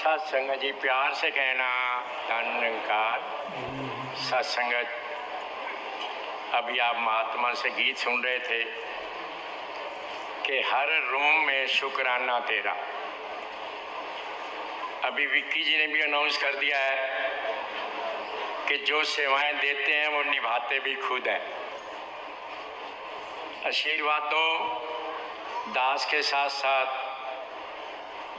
सत्संगत जी प्यार से कहना धन निरंकार सत्संगत। अभी आप महात्मा से गीत सुन रहे थे कि हर रोम में शुक्राना तेरा। अभी विक्की जी ने भी अनाउंस कर दिया है कि जो सेवाएं देते हैं वो निभाते भी खुद हैं। आशीर्वाद दो दास के साथ साथ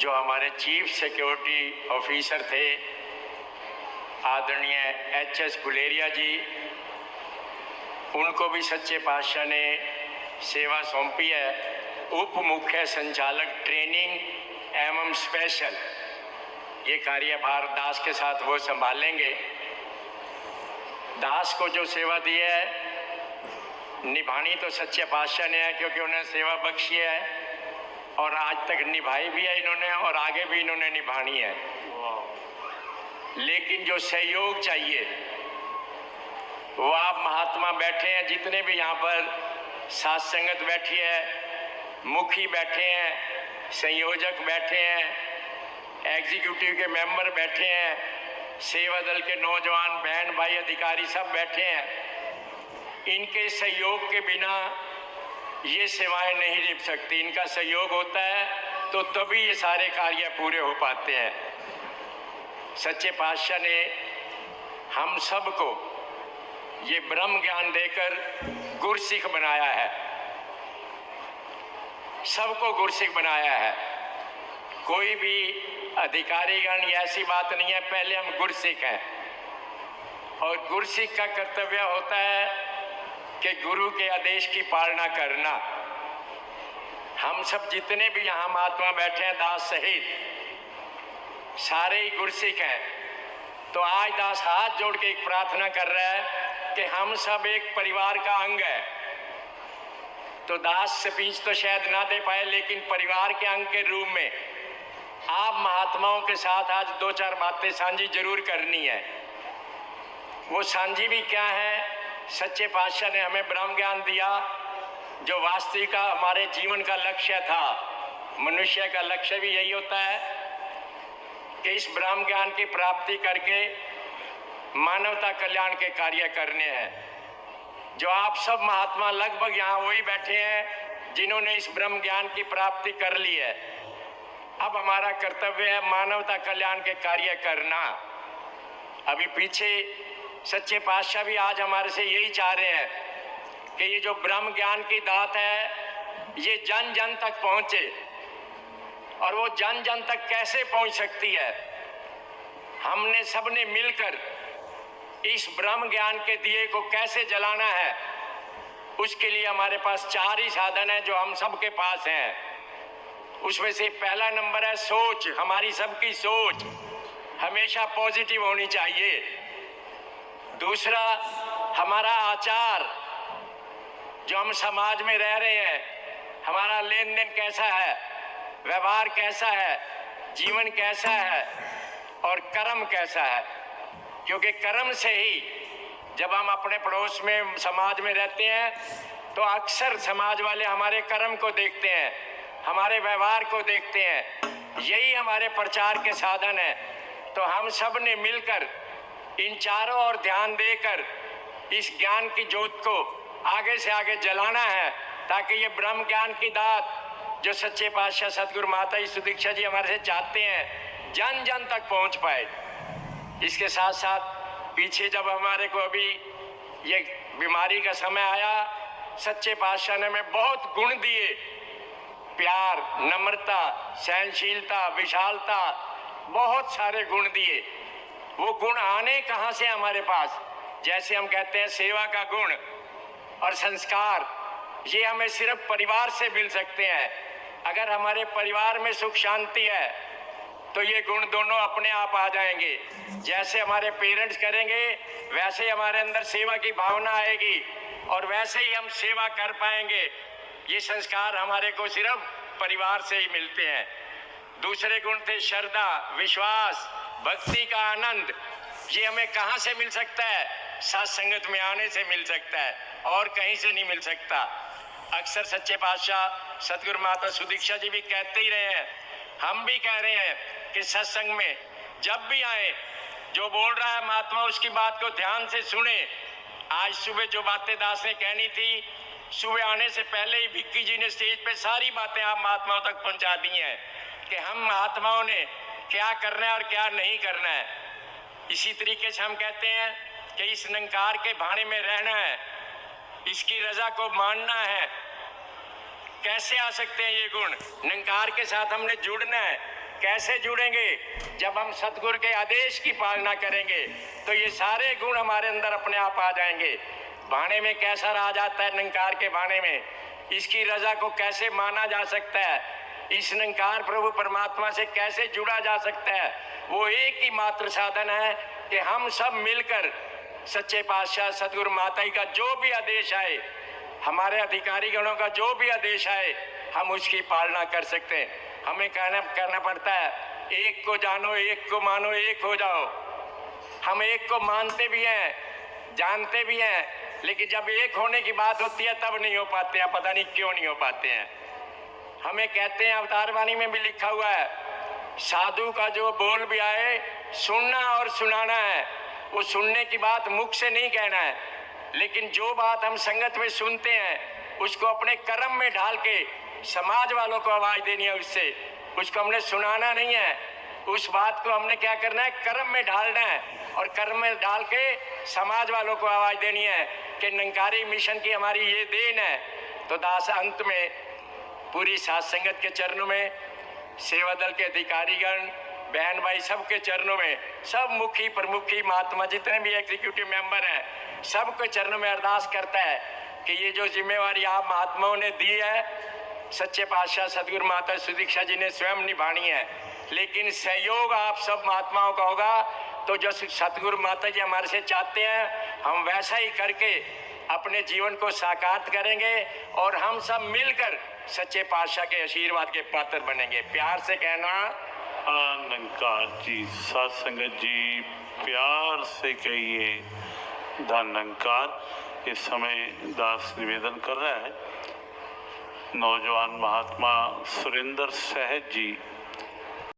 जो हमारे चीफ सिक्योरिटी ऑफिसर थे आदरणीय एच.एस. गुलेरिया जी, उनको भी सच्चे पातशाह ने सेवा सौंपी है। उप मुख्य संचालक ट्रेनिंग एवं स्पेशल ये कार्यभार दास के साथ वो संभालेंगे। दास को जो सेवा दी है निभानी तो सच्चे पातशाह ने है, क्योंकि उन्हें सेवा बख्शी है और आज तक निभाई भी है इन्होंने और आगे भी इन्होंने निभानी है। लेकिन जो सहयोग चाहिए वो आप महात्मा बैठे हैं, जितने भी यहाँ पर साथ संगत बैठी है, मुखी बैठे हैं, संयोजक बैठे हैं, एग्जीक्यूटिव के मेंबर बैठे हैं, सेवा दल के नौजवान बहन भाई अधिकारी सब बैठे हैं। इनके सहयोग के बिना ये सेवाएं नहीं निभ सकती। इनका सहयोग होता है तो तभी ये सारे कार्य पूरे हो पाते हैं। सच्चे पातशाह ने हम सबको ये ब्रह्म ज्ञान देकर गुरसिख बनाया है, सबको गुरसिख बनाया है। कोई भी अधिकारीगण ऐसी बात नहीं है, पहले हम गुरसिख हैं और गुरसिख का कर्तव्य होता है कि गुरु के आदेश की पालना करना। हम सब जितने भी यहाँ महात्मा बैठे हैं दास सहित सारे ही गुरसिख हैं। तो आज दास हाथ जोड़ के एक प्रार्थना कर रहा है कि हम सब एक परिवार का अंग है। तो दास स्पीच तो शायद ना दे पाए, लेकिन परिवार के अंग के रूप में आप महात्माओं के साथ आज दो चार बातें साझी जरूर करनी है। वो साझी भी क्या है? सच्चे पातशाह ने हमें ब्रह्म ज्ञान दिया, जो वास्तविक का हमारे जीवन का लक्ष्य था। मनुष्य का लक्ष्य भी यही होता है कि इस ब्रह्म ज्ञान की प्राप्ति करके मानवता कल्याण के कार्य करने हैं। जो आप सब महात्मा लगभग यहाँ वही बैठे हैं जिन्होंने इस ब्रह्म ज्ञान की प्राप्ति कर ली है। अब हमारा कर्तव्य है मानवता कल्याण के कार्य करना। अभी पीछे सच्चे पातशाह भी आज हमारे से यही चाह रहे हैं कि ये जो ब्रह्म ज्ञान की दात है ये जन जन तक पहुंचे। और वो जन जन तक कैसे पहुंच सकती है? हमने सबने मिलकर इस ब्रह्म ज्ञान के दिए को कैसे जलाना है, उसके लिए हमारे पास चार ही साधन है जो हम सबके पास हैं। उसमें से पहला नंबर है सोच। हमारी सबकी सोच हमेशा पॉजिटिव होनी चाहिए। दूसरा हमारा आचार, जो हम समाज में रह रहे हैं, हमारा लेन देन कैसा है, व्यवहार कैसा है, जीवन कैसा है और कर्म कैसा है। क्योंकि कर्म से ही जब हम अपने पड़ोस में समाज में रहते हैं तो अक्सर समाज वाले हमारे कर्म को देखते हैं, हमारे व्यवहार को देखते हैं। यही हमारे प्रचार के साधन है। तो हम सब ने मिलकर इन चारों ओर ध्यान देकर इस ज्ञान की ज्योत को आगे से आगे जलाना है, ताकि ये ब्रह्म ज्ञान की दात जो सच्चे पातशाह सतगुरु माता जी सुदीक्षा जी हमारे से चाहते हैं जन जन तक पहुंच पाए। इसके साथ साथ पीछे जब हमारे को अभी ये बीमारी का समय आया, सच्चे पातशाह ने हमें बहुत गुण दिए, प्यार, नम्रता, सहनशीलता, विशालता, बहुत सारे गुण दिए। वो गुण आने कहाँ से हमारे पास? जैसे हम कहते हैं सेवा का गुण और संस्कार, ये हमें सिर्फ परिवार से मिल सकते हैं। अगर हमारे परिवार में सुख शांति है तो ये गुण दोनों अपने आप आ जाएंगे। जैसे हमारे पेरेंट्स करेंगे वैसे हमारे अंदर सेवा की भावना आएगी और वैसे ही हम सेवा कर पाएंगे। ये संस्कार हमारे को सिर्फ परिवार से ही मिलते हैं। दूसरे गुण थे श्रद्धा, विश्वास, भक्ति का आनंद। ये हमें कहाँ से मिल सकता है? साथ संगत में आने से मिल सकता है और कहीं से नहीं मिल सकता। अक्सर सच्चे पातशाह सतगुरु माता सुदीक्षा जी भी कहते ही रहे हैं हम भी कह रहे हैं कि सत्संग में जब भी आए, जो बोल रहा है महात्मा उसकी बात को ध्यान से सुने। आज सुबह जो बातें दास ने कहनी थी, सुबह आने से पहले ही भिक्की जी ने स्टेज पे सारी बातें आप महात्माओं तक पहुंचा दी हैं कि हम महात्माओं ने क्या करना है और क्या नहीं करना है। इसी तरीके से हम कहते हैं कि इस निरंकार के भाने में रहना है, इसकी रजा को मानना है। कैसे आ सकते हैं ये गुण? निरंकार के साथ हमने जुड़ना है। कैसे जुड़ेंगे? जब हम सतगुरु के आदेश की पालना करेंगे तो ये सारे गुण हमारे अंदर अपने आप आ जाएंगे। भाने में कैसा रहा जाता है? निरंकार के भाने में इसकी रजा को कैसे माना जा सकता है? इस निरंकार प्रभु परमात्मा से कैसे जुड़ा जा सकता है? वो एक ही मात्र साधन है कि हम सब मिलकर सच्चे पातशाह सतगुरु माता जी का जो भी आदेश आए, हमारे अधिकारी गणों का जो भी आदेश आए, हम उसकी पालना कर सकते हैं। हमें करना पड़ता है, एक को जानो, एक को मानो, एक हो जाओ। हम एक को मानते भी हैं, जानते भी हैं, लेकिन जब एक होने की बात होती है तब नहीं हो पाते हैं। पता नहीं क्यों नहीं हो पाते हैं। हमें कहते हैं, अवतार वाणी में भी लिखा हुआ है, साधु का जो बोल भी आए सुनना और सुनाना है। वो सुनने की बात मुख से नहीं कहना है, लेकिन जो बात हम संगत में सुनते हैं उसको अपने कर्म में ढाल के समाज वालों को आवाज देनी है। उसको हमने सुनाना नहीं है, उस बात को हमने क्या करना है? कर्म में ढालना है, और कर्म में डाल के समाज वालों को आवाज देनी है कि निरंकारी मिशन की हमारी ये देन है। तो दास अंत में पूरी साथ संगत के चरणों में, सेवा दल के अधिकारीगण, बहन भाई सबके चरणों में, सब मुखी प्रमुखी महात्मा जितने भी एग्जीक्यूटिव मेंबर हैं, सबके चरणों में अरदास करता है कि ये जो जिम्मेवारी आप महात्माओं ने दी है, सच्चे पातशाह सतगुरु माता सुदीक्षा जी ने स्वयं निभानी है, लेकिन सहयोग आप सब महात्माओं का होगा। तो जो सतगुरु माता जी हमारे से चाहते हैं, हम वैसा ही करके अपने जीवन को साकार करेंगे और हम सब मिलकर सच्चे पातशाह के आशीर्वाद के पात्र बनेंगे। प्यार से कहना, निरंकार जी। साथ संगत जी प्यार से कहिए धन निरंकार। इस समय दास निवेदन कर रहा है, नौजवान महात्मा सुरेंद्र सहज जी